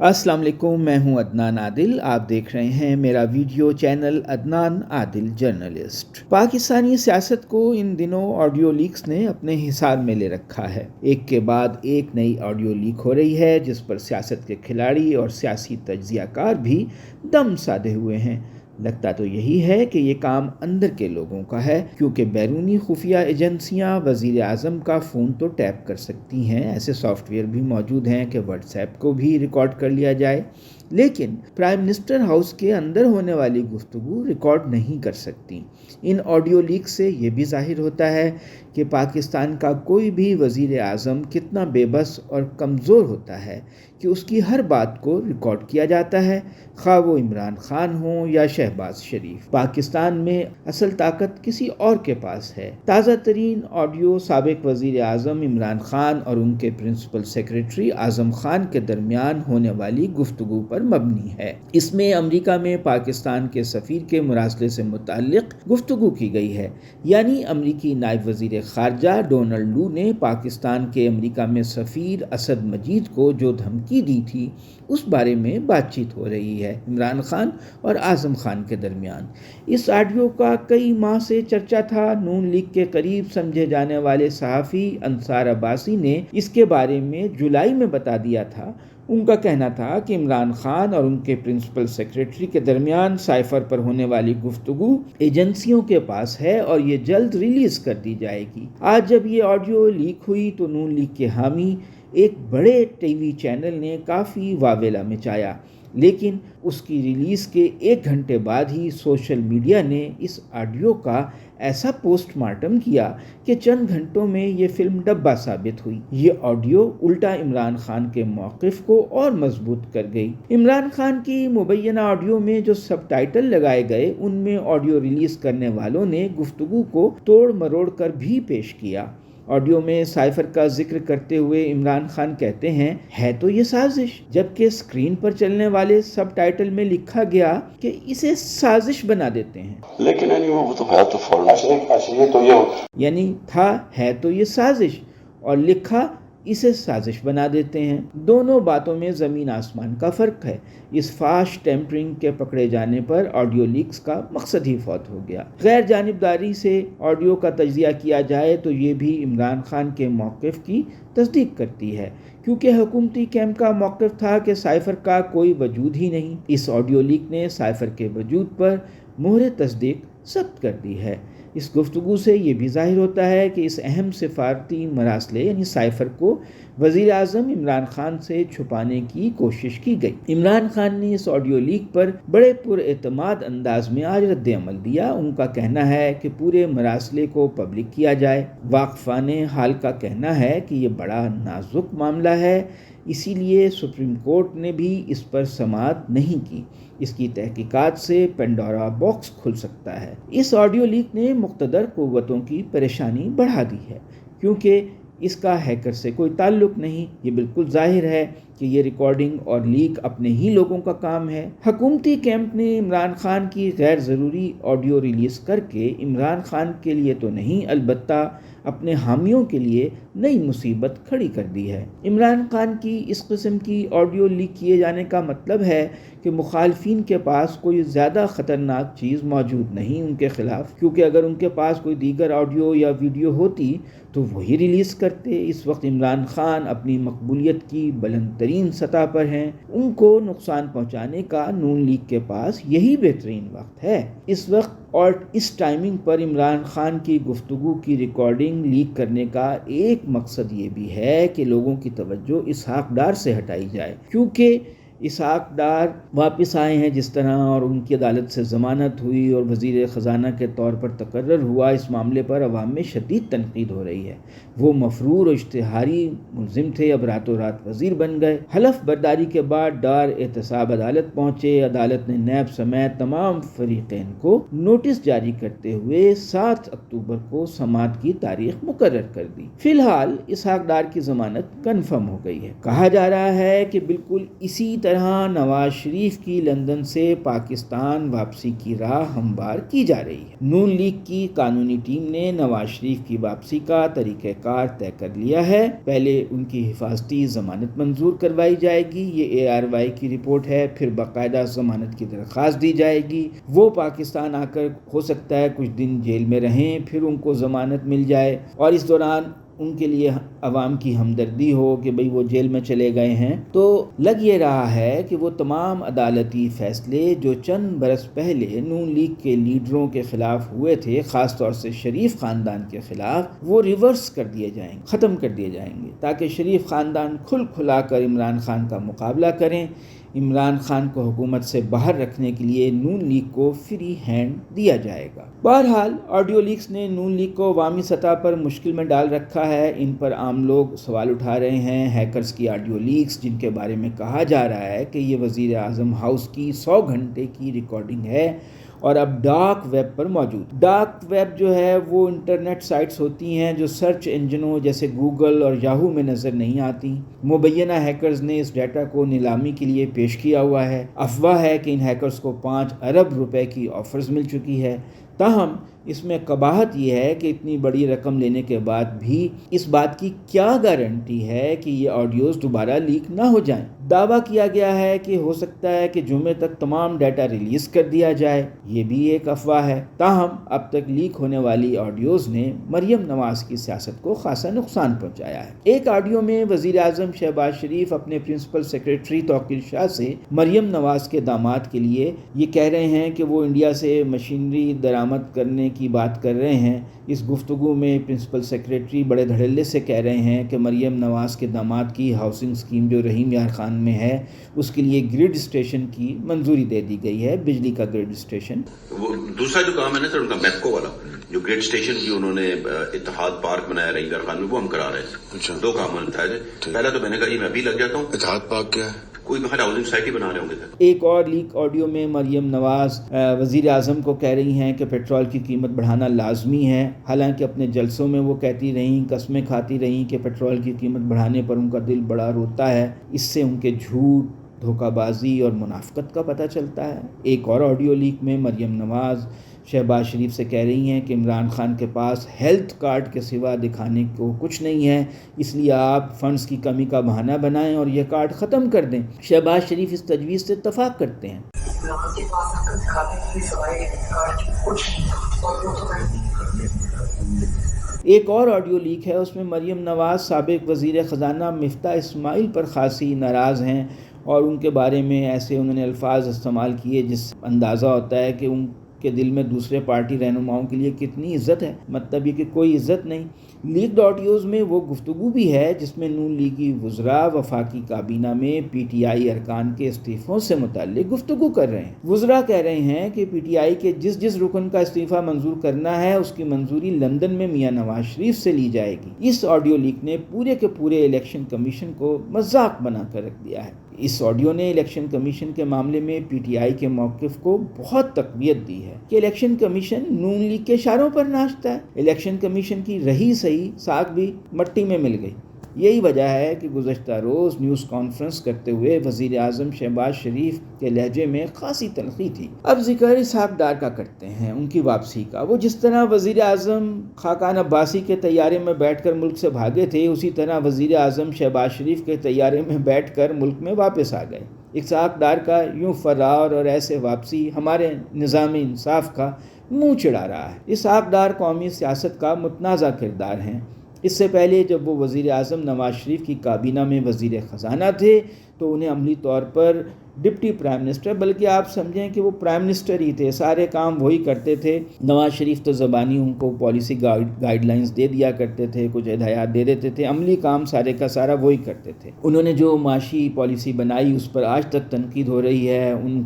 السلام علیکم، میں ہوں عدنان عادل۔ آپ دیکھ رہے ہیں میرا ویڈیو چینل عدنان عادل جرنلسٹ۔ پاکستانی سیاست کو ان دنوں آڈیو لیکس نے اپنے حصار میں لے رکھا ہے۔ ایک کے بعد ایک نئی آڈیو لیک ہو رہی ہے جس پر سیاست کے کھلاڑی اور سیاسی تجزیہ کار بھی دم سادے ہوئے ہیں۔ لگتا تو یہی ہے کہ یہ کام اندر کے لوگوں کا ہے، کیونکہ بیرونی خفیہ ایجنسیاں وزیر اعظم کا فون تو ٹیپ کر سکتی ہیں۔ ایسے سافٹ ویئر بھی موجود ہیں کہ واٹس ایپ کو بھی ریکارڈ کر لیا جائے، لیکن پرائم منسٹر ہاؤس کے اندر ہونے والی گفتگو ریکارڈ نہیں کر سکتی۔ ان آڈیو لیک سے یہ بھی ظاہر ہوتا ہے کہ پاکستان کا کوئی بھی وزیر اعظم کتنا بے بس اور کمزور ہوتا ہے کہ اس کی ہر بات کو ریکارڈ کیا جاتا ہے، خواہ وہ عمران خان ہوں یا شہباز شریف۔ پاکستان میں اصل طاقت کسی اور کے پاس ہے۔ تازہ ترین آڈیو سابق وزیر اعظم عمران خان اور ان کے پرنسپل سیکریٹری اعظم خان کے درمیان ہونے والی گفتگو پر مبنی ہے۔ اس میں امریکہ میں پاکستان کے سفیر کے مراسلے سے متعلق گفتگو کی گئی ہے، یعنی امریکی نائب وزیر خارجہ ڈونلڈ لو نے پاکستان کے امریکہ میں سفیر اسد مجید کو جو دھمکی دی تھی اس بارے میں بات چیت ہو رہی ہے عمران خان اور اعظم خان کے درمیان۔ اس آڈیو کا کئی ماہ سے چرچا تھا۔ نون لیگ کے قریب سمجھے جانے والے صحافی انصار عباسی نے اس کے بارے میں جولائی میں بتا دیا تھا۔ ان کا کہنا تھا کہ عمران خان اور ان کے پرنسپل سیکریٹری کے درمیان سائفر پر ہونے والی گفتگو ایجنسیوں کے پاس ہے اور یہ جلد ریلیز کر دی جائے گی۔ آج جب یہ آڈیو لیک ہوئی تو نون لیگ کے حامی ایک بڑے ٹی وی چینل نے کافی واویلا مچایا، لیکن اس کی ریلیز کے 1 گھنٹے بعد ہی سوشل میڈیا نے اس آڈیو کا ایسا پوسٹ مارٹم کیا کہ چند گھنٹوں میں یہ فلم ڈبہ ثابت ہوئی۔ یہ آڈیو الٹا عمران خان کے موقف کو اور مضبوط کر گئی۔ عمران خان کی مبینہ آڈیو میں جو سب ٹائٹل لگائے گئے ان میں آڈیو ریلیز کرنے والوں نے گفتگو کو توڑ مروڑ کر بھی پیش کیا۔ آڈیو میں سائفر کا ذکر کرتے ہوئے عمران خان کہتے ہیں، ہے تو یہ سازش، جبکہ اسکرین پر چلنے والے سب ٹائٹل میں لکھا گیا کہ اسے سازش بنا دیتے ہیں۔ لیکن وہ تو ہے تو یعنی تھا ہے تو یہ سازش اور لکھا اسے سازش بنا دیتے ہیں۔ دونوں باتوں میں زمین آسمان کا فرق ہے۔ اس فاش ٹیمپرنگ کے پکڑے جانے پر آڈیو لیکس کا مقصد ہی فوت ہو گیا۔ غیر جانبداری سے آڈیو کا تجزیہ کیا جائے تو یہ بھی عمران خان کے موقف کی تصدیق کرتی ہے، کیونکہ حکومتی کیمپ کا موقف تھا کہ سائفر کا کوئی وجود ہی نہیں۔ اس آڈیو لیک نے سائفر کے وجود پر مہر تصدیق ثبت کر دی ہے۔ اس گفتگو سے یہ بھی ظاہر ہوتا ہے کہ اس اہم سفارتی مراسلے یعنی سائفر کو وزیر اعظم عمران خان سے چھپانے کی کوشش کی گئی۔ عمران خان نے اس آڈیو لیک پر بڑے پر اعتماد انداز میں آج رد عمل دیا۔ ان کا کہنا ہے کہ پورے مراسلے کو پبلک کیا جائے۔ واقفان حال کا کہنا ہے کہ یہ بڑا نازک معاملہ ہے، اسی لیے سپریم کورٹ نے بھی اس پر سماعت نہیں کی۔ اس کی تحقیقات سے پینڈورا باکس کھل سکتا ہے۔ اس آڈیو لیک نے مقتدر قوتوں کی پریشانی بڑھا دی ہے، کیونکہ اس کا ہیکر سے کوئی تعلق نہیں۔ یہ بالکل ظاہر ہے کہ یہ ریکارڈنگ اور لیک اپنے ہی لوگوں کا کام ہے۔ حکومتی کیمپ نے عمران خان کی غیر ضروری آڈیو ریلیز کر کے عمران خان کے لیے تو نہیں، البتہ اپنے حامیوں کے لیے نئی مصیبت کھڑی کر دی ہے۔ عمران خان کی اس قسم کی آڈیو لیک کیے جانے کا مطلب ہے کہ مخالفین کے پاس کوئی زیادہ خطرناک چیز موجود نہیں ان کے خلاف، کیونکہ اگر ان کے پاس کوئی دیگر آڈیو یا ویڈیو ہوتی تو وہی ریلیز کرتے۔ اس وقت عمران خان اپنی مقبولیت کی بلند ترین سطح پر ہیں۔ ان کو نقصان پہنچانے کا نون لیگ کے پاس یہی بہترین وقت ہے۔ اس وقت اور اس ٹائمنگ پر عمران خان کی گفتگو کی ریکارڈنگ لیک کرنے کا ایک مقصد یہ بھی ہے کہ لوگوں کی توجہ اسحاق ڈار سے ہٹائی جائے، کیونکہ اسحاق ڈار واپس آئے ہیں جس طرح اور ان کی عدالت سے ضمانت ہوئی اور وزیر خزانہ کے طور پر تقرر ہوا، اس معاملے پر عوام میں شدید تنقید ہو رہی ہے۔ وہ مفرور و اشتہاری ملزم تھے، اب راتوں رات وزیر بن گئے۔ حلف برداری کے بعد ڈار احتساب عدالت پہنچے۔ عدالت نے نیب سمیت تمام فریقین کو نوٹس جاری کرتے ہوئے 7 اکتوبر کو سماعت کی تاریخ مقرر کر دی۔ فی الحال اسحاق ڈار کی ضمانت کنفرم ہو گئی ہے۔ کہا جا رہا ہے کہ بالکل اسی طرح طرح نواز شریف کی لندن سے پاکستان واپسی کی راہ ہموار کی جا رہی ہے۔ نون لیگ کی قانونی ٹیم نے نواز شریف کی واپسی کا طریقہ کار طے کر لیا ہے۔ پہلے ان کی حفاظتی ضمانت منظور کروائی جائے گی، یہ ARY کی رپورٹ ہے، پھر باقاعدہ ضمانت کی درخواست دی جائے گی، وہ پاکستان آ کر ہو سکتا ہے کچھ دن جیل میں رہیں، پھر ان کو ضمانت مل جائے اور اس دوران ان کے لیے عوام کی ہمدردی ہو کہ بھئی وہ جیل میں چلے گئے ہیں۔ تو لگ یہ رہا ہے کہ وہ تمام عدالتی فیصلے جو چند برس پہلے نون لیگ کے لیڈروں کے خلاف ہوئے تھے، خاص طور سے شریف خاندان کے خلاف، وہ ریورس کر دیے جائیں گے، ختم کر دیے جائیں گے، تاکہ شریف خاندان کھل کھلا کر عمران خان کا مقابلہ کریں۔ عمران خان کو حکومت سے باہر رکھنے کے لیے نون لیگ کو فری ہینڈ دیا جائے گا۔ بہرحال آڈیو لیکس نے نون لیگ کو عوامی سطح پر مشکل میں ڈال رکھا ہے۔ ان پر عام لوگ سوال اٹھا رہے ہیں۔ ہیکرز کی آڈیو لیکس، جن کے بارے میں کہا جا رہا ہے کہ یہ وزیر اعظم ہاؤس کی 100 گھنٹے کی ریکارڈنگ ہے اور اب ڈارک ویب پر موجود۔ ڈارک ویب جو ہے وہ انٹرنیٹ سائٹس ہوتی ہیں جو سرچ انجنوں جیسے گوگل اور یاہو میں نظر نہیں آتی۔ مبینہ ہیکرز نے اس ڈیٹا کو نیلامی کے لیے پیش کیا ہوا ہے۔ افواہ ہے کہ ان ہیکرز کو 5 ارب روپے کی آفرز مل چکی ہے۔ تاہم اس میں قباحت یہ ہے کہ اتنی بڑی رقم لینے کے بعد بھی اس بات کی کیا گارنٹی ہے کہ یہ آڈیوز دوبارہ لیک نہ ہو جائیں۔ دعویٰ کیا گیا ہے کہ ہو سکتا ہے کہ جمعے تک تمام ڈیٹا ریلیز کر دیا جائے، یہ بھی ایک افواہ ہے۔ تاہم اب تک لیک ہونے والی آڈیوز نے مریم نواز کی سیاست کو خاصا نقصان پہنچایا ہے۔ ایک آڈیو میں وزیر اعظم شہباز شریف اپنے پرنسپل سیکریٹری توقیر شاہ سے مریم نواز کے داماد کے لیے یہ کہہ رہے ہیں کہ وہ انڈیا سے مشینری درآمد کرنے کی بات کر رہے ہیں۔ اس گفتگو میں پرنسپل سیکریٹری بڑے دھڑلے سے کہہ رہے ہیں کہ مریم نواز کے داماد کی ہاؤسنگ اسکیم جو رحیم یار خان میں ہے، اس کے لیے گرڈ اسٹیشن کی منظوری دے دی گئی ہے، بجلی کا گرڈ اسٹیشن۔ وہ دوسرا جو کام ہے نا سر، ان کا میپکو والا جو گرڈ اسٹیشن کی انہوں نے اتحاد پارک بنایا رحیم یار خان میں، وہ ہم کرا رہے تھے۔ 2 کام بتائے تھے۔ پہلا تو میں نے کہا یہ میں بھی لگ جاتا ہوں۔ اتحاد پارک کیا ہے؟ کوئی بہت ہاؤسنگ سوسائٹی بنا رہے ہوں گے سر۔ ایک اور لیک آڈیو میں مریم نواز وزیر اعظم کو کہہ رہی ہیں کہ پیٹرول کی قیمت بڑھانا لازمی ہے، حالانکہ اپنے جلسوں میں وہ کہتی رہیں، قسمیں کھاتی رہیں کہ پیٹرول کی قیمت بڑھانے پر ان کا دل بڑا روتا ہے۔ اس سے ان کے جھوٹ، دھوکہ بازی اور منافقت کا پتہ چلتا ہے۔ ایک اور آڈیو لیک میں مریم نواز شہباز شریف سے کہہ رہی ہیں کہ عمران خان کے پاس ہیلتھ کارڈ کے سوا دکھانے کو کچھ نہیں ہے، اس لیے آپ فنڈز کی کمی کا بہانہ بنائیں اور یہ کارڈ ختم کر دیں۔ شہباز شریف اس تجویز سے اتفاق کرتے ہیں۔ ایک اور آڈیو لیک ہے، اس میں مریم نواز سابق وزیر خزانہ مفتاح اسماعیل پر خاصی ناراض ہیں اور ان کے بارے میں ایسے انہوں نے الفاظ استعمال کیے جس سے اندازہ ہوتا ہے کہ ان کے دل میں دوسرے پارٹی رہنماؤں کے لیے کتنی عزت ہے، مطلب یہ کہ کوئی عزت نہیں۔ لیکڈ آڈیوز میں وہ گفتگو بھی ہے جس میں نون لیگی وزراء وفاقی کابینہ میں PTI ارکان کے استعفوں سے متعلق گفتگو کر رہے ہیں۔ وزراء کہہ رہے ہیں کہ PTI کے جس رکن کا استعفیٰ منظور کرنا ہے اس کی منظوری لندن میں میاں نواز شریف سے لی جائے گی۔ اس آڈیو لیک نے پورے کے پورے الیکشن کمیشن کو مذاق بنا کر رکھ دیا ہے۔ اس آڈیو نے الیکشن کمیشن کے معاملے میں PTI کے موقف کو بہت تقویت دی ہے کہ الیکشن کمیشن نون لیگ کے اشاروں پر ناچتا ہے۔ الیکشن کمیشن کی رہی صحیح ساکھ بھی مٹی میں مل گئی۔ یہی وجہ ہے کہ گزشتہ روز نیوز کانفرنس کرتے ہوئے وزیر اعظم شہباز شریف کے لہجے میں خاصی تلخی تھی۔ اب ذکر اسحاق ڈار کا کرتے ہیں، ان کی واپسی کا۔ وہ جس طرح وزیر اعظم خاقان عباسی کے طیارے میں بیٹھ کر ملک سے بھاگے تھے، اسی طرح وزیر اعظم شہباز شریف کے طیارے میں بیٹھ کر ملک میں واپس آ گئے۔ اسحاق ڈار کا یوں فرار اور ایسے واپسی ہمارے نظام انصاف کا منہ چڑھا رہا ہے۔ اسحاق ڈار قومی سیاست کا متنازع کردار ہیں۔ اس سے پہلے جب وہ وزیر اعظم نواز شریف کی کابینہ میں وزیر خزانہ تھے تو انہیں عملی طور پر ڈپٹی پرائم منسٹر، بلکہ آپ سمجھیں کہ وہ پرائم منسٹر ہی تھے، سارے کام وہی کرتے تھے۔ نواز شریف تو زبانی ان کو پالیسی گائیڈ لائنز دے دیا کرتے تھے، کچھ ہدایات دے دیتے تھے، عملی کام سارے کا سارا وہی کرتے تھے۔ انہوں نے جو معاشی پالیسی بنائی اس پر آج تک تنقید ہو رہی ہے۔ ان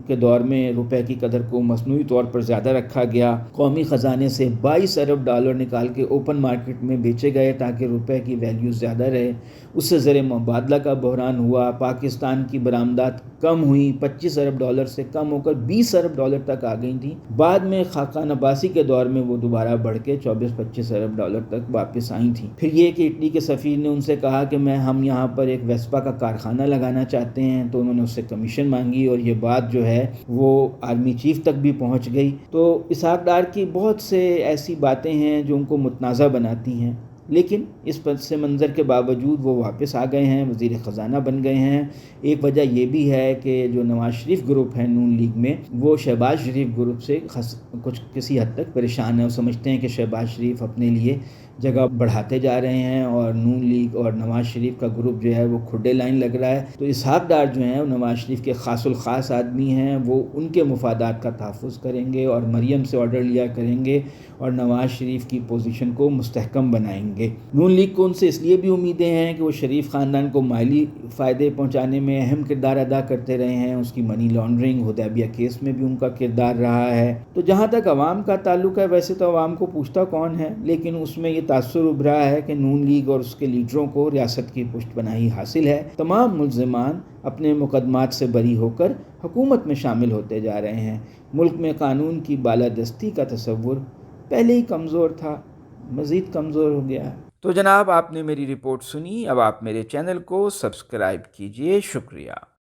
کے دور میں روپے کی قدر کو مصنوعی طور پر زیادہ رکھا گیا، قومی خزانے سے 22 ارب ڈالر نکال کے اوپن مارکیٹ میں بیچے گئے تاکہ روپے کی ویلیو زیادہ رہے، اس سے زر مبادلہ کا بحران ہوا، پاکستان کی برآمدات کم ہوئی، $25 ارب سے کم ہو کر $20 ارب تک آ گئی تھیں۔ بعد میں خاقان عباسی کے دور میں وہ دوبارہ بڑھ کے $24-25 ارب تک واپس آئی تھیں۔ پھر یہ کہ اٹلی کے سفیر نے ان سے کہا کہ ہم یہاں پر ایک ویسپا کا کارخانہ لگانا چاہتے ہیں، تو انہوں نے اس سے کمیشن مانگی اور یہ بات جو ہے وہ آرمی چیف تک بھی پہنچ گئی۔ تو اسحاق ڈار کی بہت سے ایسی باتیں ہیں جو ان کو متنازع بناتی ہیں، لیکن اس پس منظر کے باوجود وہ واپس آ گئے ہیں، وزیر خزانہ بن گئے ہیں۔ ایک وجہ یہ بھی ہے کہ جو نواز شریف گروپ ہے نون لیگ میں، وہ شہباز شریف گروپ سے کچھ کسی حد تک پریشان ہے۔ وہ سمجھتے ہیں کہ شہباز شریف اپنے لیے جگہ بڑھاتے جا رہے ہیں اور نون لیگ اور نواز شریف کا گروپ جو ہے وہ کھڈے لائن لگ رہا ہے۔ تو اسحاق ڈار جو ہیں وہ نواز شریف کے خاص الخاص آدمی ہیں، وہ ان کے مفادات کا تحفظ کریں گے اور مریم سے آرڈر لیا کریں گے اور نواز شریف کی پوزیشن کو مستحکم بنائیں گے۔ نون لیگ کو ان سے اس لیے بھی امیدیں ہیں کہ وہ شریف خاندان کو مالی فائدے پہنچانے میں اہم کردار ادا کرتے رہے ہیں، اس کی منی لانڈرنگ حدیبیہ کیس میں بھی ان کا کردار رہا ہے۔ تو جہاں تک عوام کا تعلق ہے، ویسے تو عوام کو پوچھتا کون ہے، لیکن اس میں یہ تاثر ابھرا ہے کہ نون لیگ اور اس کے لیڈروں کو ریاست کی پشت پناہی حاصل ہے۔ تمام ملزمان اپنے مقدمات سے بری ہو کر حکومت میں شامل ہوتے جا رہے ہیں۔ ملک میں قانون کی بالادستی کا تصور پہلے ہی کمزور تھا، مزید کمزور ہو گیا ہے۔ تو جناب، آپ نے میری رپورٹ سنی، اب آپ میرے چینل کو سبسکرائب کیجئے۔ شکریہ۔